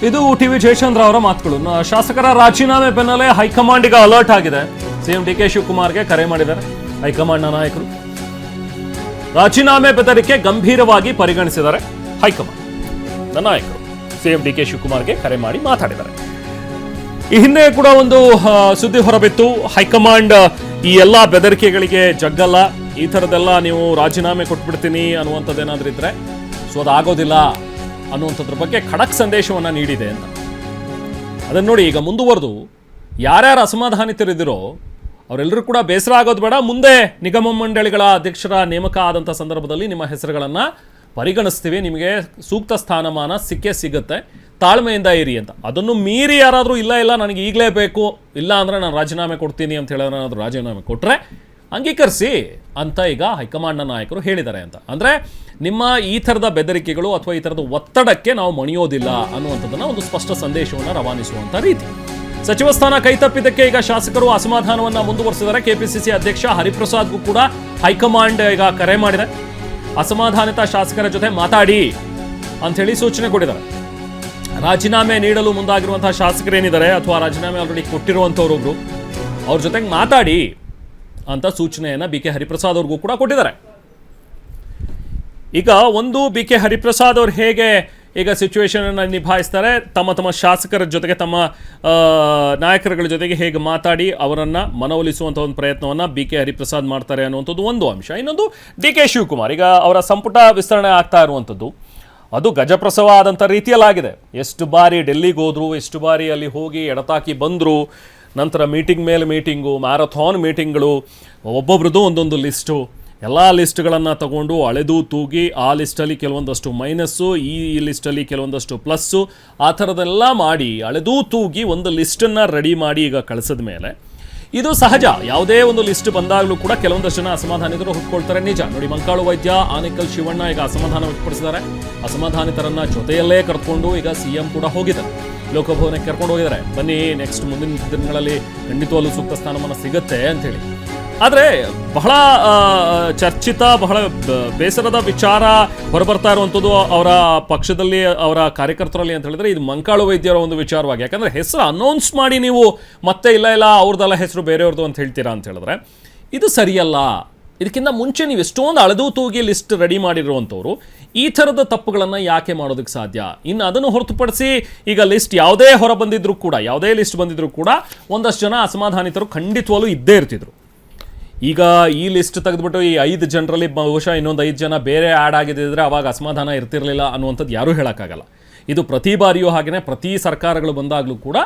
ಇದು ಟಿವಿ ಜಯಚಂದ್ರ ಅವರ ಮಾತುಗಳು. ಶಾಸಕರ ರಾಜೀನಾಮೆ ಬೆನ್ನಲ್ಲೇ ಹೈಕಮಾಂಡ್ ಈಗ ಅಲರ್ಟ್ ಆಗಿದೆ. ಸಿಎಂ ಡಿಕೆ ಶಿವಕುಮಾರ್ಗೆ ಕರೆ ಮಾಡಿದ್ದಾರೆ ಹೈಕಮಾಂಡ್ನ ನಾಯಕರು. ರಾಜೀನಾಮೆ ಬೆದರಿಕೆ ಗಂಭೀರವಾಗಿ ಪರಿಗಣಿಸಿದ್ದಾರೆ ಹೈಕಮಾಂಡ್ ನಾಯಕರು. ಸಿಎಂ ಡಿಕೆ ಶಿವಕುಮಾರ್ಗೆ ಕರೆ ಮಾಡಿ ಮಾತಾಡಿದ್ದಾರೆ. ಈ ಹಿಂದೆ ಕೂಡ ಒಂದು ಸುದ್ದಿ ಹೊರಬಿತ್ತು, ಹೈಕಮಾಂಡ್ ಈ ಎಲ್ಲಾ ಬೆದರಿಕೆಗಳಿಗೆ ಜಗ್ಗಲ್ಲ, ಈ ಥರದ್ದೆಲ್ಲ ನೀವು ರಾಜೀನಾಮೆ ಕೊಟ್ಬಿಡ್ತೀನಿ ಅನ್ನುವಂಥದ್ದೇನಾದ್ರೂ ಇದ್ರೆ ಸೊ ಅದಾಗೋದಿಲ್ಲ ಅನ್ನುವಂಥದ್ರ ಬಗ್ಗೆ ಖಡಕ್ ಸಂದೇಶವನ್ನು ನೀಡಿದೆ ಅಂತ. ಅದನ್ನು ನೋಡಿ ಈಗ ಮುಂದುವರೆದು ಯಾರ್ಯಾರು ಅಸಮಾಧಾನಿತರಿದ್ದೀರೋ ಅವರೆಲ್ಲರೂ ಕೂಡ ಬೇಸರ ಆಗೋದು ಬೇಡ, ಮುಂದೆ ನಿಗಮ ಮಂಡಳಿಗಳ ಅಧ್ಯಕ್ಷರ ನೇಮಕ ಆದಂಥ ಸಂದರ್ಭದಲ್ಲಿ ನಿಮ್ಮ ಹೆಸರುಗಳನ್ನು ಪರಿಗಣಿಸ್ತೀವಿ, ನಿಮಗೆ ಸೂಕ್ತ ಸ್ಥಾನಮಾನ ಸಿಗುತ್ತೆ, ತಾಳ್ಮೆಯಿಂದ ಇರಿ ಅಂತ. ಅದನ್ನು ಮೀರಿ ಯಾರಾದರೂ ಇಲ್ಲ ನನಗೆ ಈಗಲೇ ಬೇಕು, ಇಲ್ಲ ಅಂದರೆ ನಾನು ರಾಜೀನಾಮೆ ಕೊಡ್ತೀನಿ ಅಂತ ಹೇಳೋರು ಏನಾದರೂ ರಾಜೀನಾಮೆ ಕೊಟ್ಟರೆ ಅಂಗೀಕರಿಸಿ ಅಂತ ಈಗ ಹೈಕಮಾಂಡ್ನ ನಾಯಕರು ಹೇಳಿದ್ದಾರೆ ಅಂತ. ಅಂದರೆ ನಿಮ್ಮ ಈ ಥರದ ಬೆದರಿಕೆಗಳು ಅಥವಾ ಈ ಥರದ ಒತ್ತಡಕ್ಕೆ ನಾವು ಮಣಿಯೋದಿಲ್ಲ ಅನ್ನುವಂಥದ್ದನ್ನು ಒಂದು ಸ್ಪಷ್ಟ ಸಂದೇಶವನ್ನು ರವಾನಿಸುವಂಥ ರೀತಿ. ಸಚಿವ ಸ್ಥಾನ ಕೈತಪ್ಪಿದ್ದಕ್ಕೆ ಈಗ ಶಾಸಕರು ಅಸಮಾಧಾನವನ್ನು ಮುಂದುವರೆಸಿದ್ದಾರೆ. ಕೆಪಿಸಿಸಿ ಅಧ್ಯಕ್ಷ ಹರಿಪ್ರಸಾದ್ಗೂ ಕೂಡ ಹೈಕಮಾಂಡ್ ಈಗ ಕರೆ ಮಾಡಿದೆ. ಅಸಮಾಧಾನಿತ ಶಾಸಕರ ಜೊತೆ ಮಾತಾಡಿ ಅಂಥೇಳಿ ಸೂಚನೆ ಕೊಟ್ಟಿದ್ದಾರೆ. ರಾಜೀನಾಮೆ ನೀಡಲು ಮುಂದಾಗಿರುವಂತಹ ಶಾಸಕರೇನಿದ್ದಾರೆ ಅಥವಾ ರಾಜೀನಾಮೆ ಆಲ್ರೆಡಿ ಕೊಟ್ಟಿರುವಂಥವ್ರೊಬ್ರು ಅವ್ರ ಜೊತೆಗೆ ಮಾತಾಡಿ ಅಂತ ಸೂಚನೆಯನ್ನು ಬಿ ಕೆ ಹರಿಪ್ರಸಾದ್ ಅವ್ರಿಗೂ ಕೂಡ ಕೊಟ್ಟಿದ್ದಾರೆ. ಈಗ ಒಂದು ಬಿ ಕೆ ಹರಿಪ್ರಸಾದ್ ಅವ್ರು ಹೇಗೆ ಈಗ ಸಿಚುವೇಶನನ್ನು ನಿಭಾಯಿಸ್ತಾರೆ, ತಮ್ಮ ಶಾಸಕರ ಜೊತೆಗೆ ತಮ್ಮ ನಾಯಕರುಗಳ ಜೊತೆಗೆ ಹೇಗೆ ಮಾತಾಡಿ ಅವರನ್ನು ಮನವೊಲಿಸುವಂಥ ಒಂದು ಪ್ರಯತ್ನವನ್ನು ಬಿ ಕೆ ಹರಿಪ್ರಸಾದ್ ಮಾಡ್ತಾರೆ ಅನ್ನುವಂಥದ್ದು ಒಂದು ಅಂಶ. ಇನ್ನೊಂದು ಡಿ ಕೆ ಶಿವಕುಮಾರ್ ಈಗ ಅವರ ಸಂಪುಟ ವಿಸ್ತರಣೆ ಆಗ್ತಾ ಇರುವಂಥದ್ದು ಅದು ಗಜಪ್ರಸವ ಆದಂಥ ರೀತಿಯಲ್ಲಾಗಿದೆ. ಎಷ್ಟು ಬಾರಿ ಡೆಲ್ಲಿಗೆ ಹೋದ್ರು, ಎಷ್ಟು ಬಾರಿ ಅಲ್ಲಿ ಹೋಗಿ ಎಡತಾಕಿ ಬಂದರು, ನಂತರ ಮೀಟಿಂಗ್ ಮೇಲೆ ಮೀಟಿಂಗು, ಮ್ಯಾರಥಾನ್ ಮೀಟಿಂಗ್ಗಳು, ಒಬ್ಬೊಬ್ರದ್ದು ಒಂದೊಂದು ಲಿಸ್ಟು, ಎಲ್ಲ ಲಿಸ್ಟ್ಗಳನ್ನು ತಗೊಂಡು ಅಳೆದು ತೂಗಿ ಆ ಲಿಸ್ಟಲ್ಲಿ ಕೆಲವೊಂದಷ್ಟು ಮೈನಸ್ಸು, ಈ ಲಿಸ್ಟಲ್ಲಿ ಕೆಲವೊಂದಷ್ಟು ಪ್ಲಸ್ಸು, ಆ ಥರದ್ದೆಲ್ಲ ಮಾಡಿ ಅಳೆದು ತೂಗಿ ಒಂದು ಲಿಸ್ಟನ್ನು ರೆಡಿ ಮಾಡಿ ಈಗ ಕಳಿಸಿದ ಮೇಲೆ ಇದು ಸಹಜ. ಯಾವುದೇ ಒಂದು ಲಿಸ್ಟ್ ಬಂದಾಗಲೂ ಕೂಡ ಕೆಲವೊಂದಷ್ಟು ಜನ ಅಸಮಾಧಾನಿತರು ಹುಟ್ಕೊಳ್ತಾರೆ, ನಿಜ. ನೋಡಿ, ಮಂಕಾಳು ವೈದ್ಯ, ಆನೇಕಲ್ ಶಿವಣ್ಣ ಈಗ ಅಸಮಾಧಾನ ವ್ಯಕ್ತಪಡಿಸಿದ್ದಾರೆ. ಅಸಮಾಧಾನಿತರನ್ನ ಜೊತೆಯಲ್ಲೇ ಕರ್ಕೊಂಡು ಈಗ ಸಿಎಂ ಕೂಡ ಹೋಗಿದ್ದಾರೆ, ಲೋಕಭವನಕ್ಕೆ ಕರ್ಕೊಂಡು ಹೋಗಿದ್ದಾರೆ. ಬನ್ನಿ, ನೆಕ್ಸ್ಟ್ ಮುಂದಿನ ದಿನಗಳಲ್ಲಿ ಖಂಡಿತವಾಗ್ಲೂ ಸೂಕ್ತ ಸ್ಥಾನಮಾನ ಸಿಗುತ್ತೆ ಅಂಥೇಳಿ. ಆದರೆ ಬಹಳ ಚರ್ಚಿತ, ಬಹಳ ಬೇಸರದ ವಿಚಾರ ಹೊರಬರ್ತಾ ಇರುವಂಥದ್ದು ಅವರ ಪಕ್ಷದಲ್ಲಿ, ಅವರ ಕಾರ್ಯಕರ್ತರಲ್ಲಿ ಅಂತ ಹೇಳಿದ್ರೆ ಇದು ಮಂಕಾಳು ವೈದ್ಯರ ಒಂದು ವಿಚಾರವಾಗಿ. ಯಾಕಂದರೆ ಹೆಸರು ಅನೌನ್ಸ್ ಮಾಡಿ ನೀವು ಮತ್ತೆ ಇಲ್ಲ ಅವ್ರದ್ದೆಲ್ಲ ಹೆಸರು ಬೇರೆಯವ್ರದ್ದು ಅಂತ ಹೇಳ್ತೀರಾ ಅಂತ ಹೇಳಿದ್ರೆ ಇದು ಸರಿಯಲ್ಲ. ಇದಕ್ಕಿಂತ ಮುಂಚೆ ನೀವು ಎಷ್ಟೊಂದು ಅಳೆದು ತೂಗಿ ಲಿಸ್ಟ್ ರೆಡಿ ಮಾಡಿರುವಂಥವ್ರು ಈ ಥರದ ತಪ್ಪುಗಳನ್ನು ಯಾಕೆ ಮಾಡೋದಕ್ಕೆ ಸಾಧ್ಯ? ಇನ್ನು ಅದನ್ನು ಹೊರತುಪಡಿಸಿ ಈಗ ಲಿಸ್ಟ್ ಯಾವುದೇ ಹೊರ ಬಂದಿದ್ರು ಕೂಡ, ಯಾವುದೇ ಲಿಸ್ಟ್ ಬಂದಿದ್ರು ಕೂಡ ಒಂದಷ್ಟು ಜನ ಅಸಮಾಧಾನಿತರು ಖಂಡಿತವಾಗ್ಲೂ ಇದ್ದೇ ಇರ್ತಿದ್ರು. ಈಗ ಈ ಲಿಸ್ಟ್ ತೆಗೆದುಬಿಟ್ಟು ಈ 5 ಜನರಲ್ಲಿ ಬಹುಶಃ ಇನ್ನೊಂದು 5 ಜನ ಬೇರೆ ಆ್ಯಡ್ ಆಗಿದ್ದರೆ ಅವಾಗ ಅಸಮಾಧಾನ ಇರ್ತಿರಲಿಲ್ಲ ಅನ್ನುವಂಥದ್ದು ಯಾರೂ ಹೇಳೋಕ್ಕಾಗಲ್ಲ. ಇದು ಪ್ರತಿ ಬಾರಿಯೂ ಹಾಗೆಯೇ ಪ್ರತಿ ಸರ್ಕಾರಗಳು ಬಂದಾಗಲೂ ಕೂಡ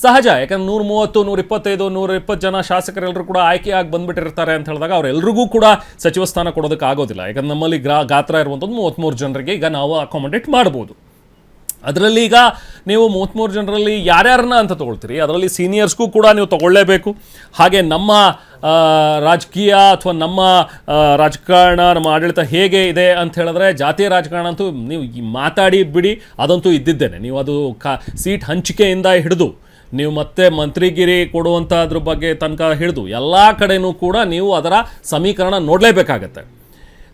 ಸಹಜ. ಯಾಕಂದ್ರೆ 130, 125, 120 ಜನ ಶಾಸಕರೆಲ್ಲರೂ ಕೂಡ ಆಯ್ಕೆಯಾಗಿ ಬಂದುಬಿಟ್ಟಿರ್ತಾರೆ ಅಂತ ಹೇಳಿದಾಗ ಅವರೆಲ್ಲರಿಗೂ ಕೂಡ ಸಚಿವ ಸ್ಥಾನ ಕೊಡೋದಕ್ಕೆ ಆಗೋದಿಲ್ಲ. ಯಾಕಂದ್ರೆ ನಮ್ಮಲ್ಲಿ ಗಾತ್ರ ಇರುವಂಥದ್ದು 33 ಜನರಿಗೆ ಈಗ ನಾವು ಅಕಾಮಡೇಟ್ ಮಾಡ್ಬೋದು. ಅದರಲ್ಲಿ ಈಗ ನೀವು 33 ಜನರಲ್ಲಿ ಯಾರ್ಯಾರನ್ನ ಅಂತ ತೊಗೊಳ್ತೀರಿ, ಅದರಲ್ಲಿ ಸೀನಿಯರ್ಸ್ಗೂ ಕೂಡ ನೀವು ತೊಗೊಳ್ಳೇಬೇಕು. ಹಾಗೆ ನಮ್ಮ ರಾಜಕೀಯ ಅಥವಾ ನಮ್ಮ ರಾಜಕಾರಣ, ನಮ್ಮ ಆಡಳಿತ ಹೇಗೆ ಇದೆ ಅಂತ ಹೇಳಿದ್ರೆ ಜಾತಿಯ ರಾಜಕಾರಣ ಅಂತೂ ನೀವು ಮಾತಾಡಿ ಬಿಡಿ, ಅದಂತೂ ಇದ್ದಿದ್ದೇನೆ. ನೀವು ಅದು ಸೀಟ್ ಹಂಚಿಕೆಯಿಂದ ಹಿಡಿದು ನೀವು ಮತ್ತೆ ಮಂತ್ರಿಗಿರಿ ಕೊಡುವಂಥದ್ರ ಬಗ್ಗೆ ತನಕ ಹಿಡಿದು ಎಲ್ಲ ಕಡೆಯೂ ಕೂಡ ನೀವು ಅದರ ಸಮೀಕರಣ ನೋಡಲೇಬೇಕಾಗತ್ತೆ.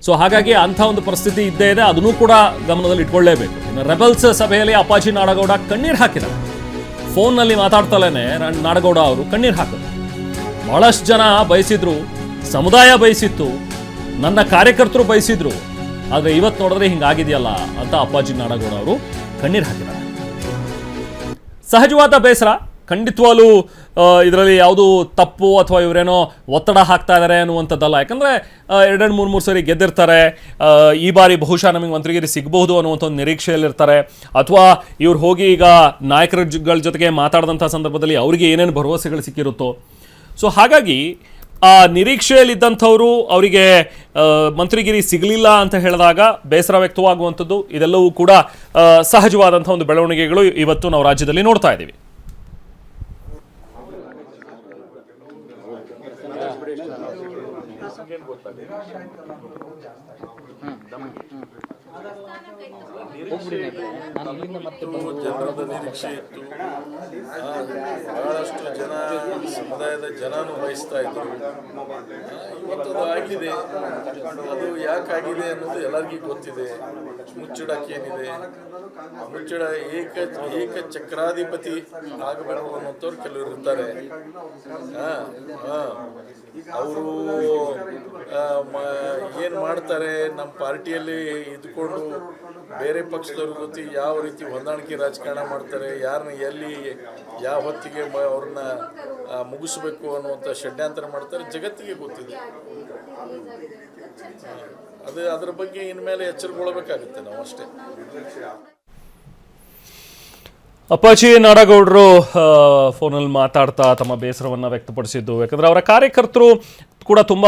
ಸೊ ಹಾಗಾಗಿ ಅಂಥ ಒಂದು ಪರಿಸ್ಥಿತಿ ಇದ್ದೇ ಇದೆ, ಅದನ್ನು ಕೂಡ ಗಮನದಲ್ಲಿ ಇಟ್ಕೊಳ್ಳೇಬೇಕು. ಇನ್ನು ರೆಬಲ್ಸ್ ಸಭೆಯಲ್ಲಿ ಅಪ್ಪಾಜಿ ನಾಡಗೌಡ ಕಣ್ಣೀರು ಹಾಕಿದ್ದಾರೆ. ಫೋನ್ನಲ್ಲಿ ಮಾತಾಡ್ತಲೇ ನಾಡಗೌಡ ಅವರು ಕಣ್ಣೀರು ಹಾಕಿದ್ರು. ಬಹಳಷ್ಟು ಜನ ಬಯಸಿದ್ರು, ಸಮುದಾಯ ಬಯಸಿತ್ತು, ನನ್ನ ಕಾರ್ಯಕರ್ತರು ಬಯಸಿದ್ರು, ಆದರೆ ಇವತ್ತು ನೋಡಿದ್ರೆ ಹಿಂಗಾಗಿದೆಯಲ್ಲ ಅಂತ ಅಪ್ಪಾಜಿ ನಾಡಗೌಡ ಅವರು ಕಣ್ಣೀರು ಹಾಕಿದ್ದಾರೆ. ಸಹಜವಾದ ಬೇಸರ, ಖಂಡಿತವಾಗ್ಲೂ ಇದರಲ್ಲಿ ಯಾವುದು ತಪ್ಪು ಅಥವಾ ಇವರೇನೋ ಒತ್ತಡ ಹಾಕ್ತಾ ಇದ್ದಾರೆ ಅನ್ನುವಂಥದ್ದಲ್ಲ. ಯಾಕಂದರೆ 2-3 ಸರಿ ಗೆದ್ದಿರ್ತಾರೆ, ಈ ಬಾರಿ ಬಹುಶಃ ನಮಗೆ ಮಂತ್ರಿಗಿರಿ ಸಿಗಬಹುದು ಅನ್ನುವಂಥ ಒಂದು ನಿರೀಕ್ಷೆಯಲ್ಲಿರ್ತಾರೆ. ಅಥವಾ ಇವ್ರು ಹೋಗಿ ಈಗ ನಾಯಕರುಗಳ ಜೊತೆಗೆ ಮಾತಾಡಿದಂಥ ಸಂದರ್ಭದಲ್ಲಿ ಅವರಿಗೆ ಏನೇನು ಭರವಸೆಗಳು ಸಿಕ್ಕಿರುತ್ತೋ. ಸೊ ಹಾಗಾಗಿ ಆ ನಿರೀಕ್ಷೆಯಲ್ಲಿದ್ದಂಥವರು ಅವರಿಗೆ ಮಂತ್ರಿಗಿರಿ ಸಿಗಲಿಲ್ಲ ಅಂತ ಹೇಳಿದಾಗ ಬೇಸರ ವ್ಯಕ್ತವಾಗುವಂಥದ್ದು, ಇದೆಲ್ಲವೂ ಕೂಡ ಸಹಜವಾದಂಥ ಒಂದು ಬೆಳವಣಿಗೆಗಳು ಇವತ್ತು ನಾವು ರಾಜ್ಯದಲ್ಲಿ ನೋಡ್ತಾ ಇದ್ದೀವಿ. ಜನರದ ನಿರೀಕ್ಷೆ ಇತ್ತು. ಬಹಳಷ್ಟು ಜನ ಸಮುದಾಯದ ಜನನು ಬಯಸ್ತಾ ಇದ್ರು. ಇವತ್ತು ಅದು ಆಗಿದೆ. ಅದು ಯಾಕಾಗಿದೆ ಅನ್ನೋದು ಎಲ್ಲರಿಗೂ ಗೊತ್ತಿದೆ. ಮುಚ್ಚಡಕ್ಕೇನಿದೆ, ಮುಚ್ಚಡ ಏಕ ಚಕ್ರಾಧಿಪತಿ ಆಗಬೇಕು ಅನ್ನೋಂಥವ್ರು ಕೆಲವರು ಇರ್ತಾರೆ. ಅವರು ಏನು ಮಾಡ್ತಾರೆ, ನಮ್ಮ ಪಾರ್ಟಿಯಲ್ಲಿ ಇದ್ಕೊಂಡು ಬೇರೆ ಪಕ್ಷದವ್ರ ಜೊತೆ ಯಾವ ರೀತಿ ಹೊಂದಾಣಿಕೆ ರಾಜಕಾರಣ ಮಾಡ್ತಾರೆ, ಯಾರನ್ನ ಎಲ್ಲಿ ಯಾವ ಹೊತ್ತಿಗೆ ಅವ್ರನ್ನ ಮುಗಿಸ್ಬೇಕು ಅನ್ನುವಂಥ ಷಡ್ಯಂತರ ಮಾಡ್ತಾರೆ, ಜಗತ್ತಿಗೆ ಗೊತ್ತಿದೆ. ಅದ್ರ ಬಗ್ಗೆ ಇನ್ಮೇಲೆ ಎಚ್ಚರಗೊಳ್ಳಬೇಕಾಗುತ್ತೆ ನಾವು ಅಷ್ಟೇ. ಅಪ್ಪಾಜಿ ನಾಡಗೌಡರು ಫೋನಲ್ಲಿ ಮಾತಾಡ್ತಾ ತಮ್ಮ ಬೇಸರವನ್ನು ವ್ಯಕ್ತಪಡಿಸಿದ್ದು, ಯಾಕಂದರೆ ಅವರ ಕಾರ್ಯಕರ್ತರು ಕೂಡ ತುಂಬ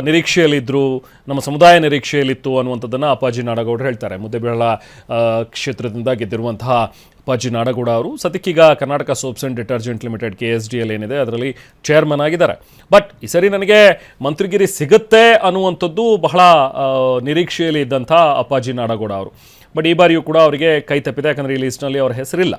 ನಿರೀಕ್ಷೆಯಲ್ಲಿದ್ದರು, ನಮ್ಮ ಸಮುದಾಯ ನಿರೀಕ್ಷೆಯಲ್ಲಿತ್ತು ಅನ್ನುವಂಥದ್ದನ್ನು ಅಪ್ಪಾಜಿ ನಾಡಗೌಡರು ಹೇಳ್ತಾರೆ. ಮುದ್ದೇಬಿಹಾಳ ಕ್ಷೇತ್ರದಿಂದ ಗೆದ್ದಿರುವಂತಹ ಅಪ್ಪಾಜಿ ನಾಡಗೌಡ ಅವರು ಸದ್ಯಕ್ಕೀಗ Karnataka soaps and detergent limited KSDL ಏನಿದೆ ಅದರಲ್ಲಿ ಚೇರ್ಮನ್ ಆಗಿದ್ದಾರೆ. ಬಟ್ ಈ ಸರಿ ನನಗೆ ಮಂತ್ರಿಗಿರಿ ಸಿಗುತ್ತೆ ಅನ್ನುವಂಥದ್ದು ಬಹಳ ನಿರೀಕ್ಷೆಯಲ್ಲಿ ಇದ್ದಂಥ ಅಪ್ಪಾಜಿ ನಾಡಗೌಡ ಅವರು. ಬಟ್ ಈ ಬಾರಿಯೂ ಕೂಡ ಅವರಿಗೆ ಕೈ ತಪ್ಪಿದೆ, ಯಾಕಂದರೆ ಈ ಲೀಸ್ಟ್ನಲ್ಲಿ ಅವರ ಹೆಸರಿಲ್ಲ.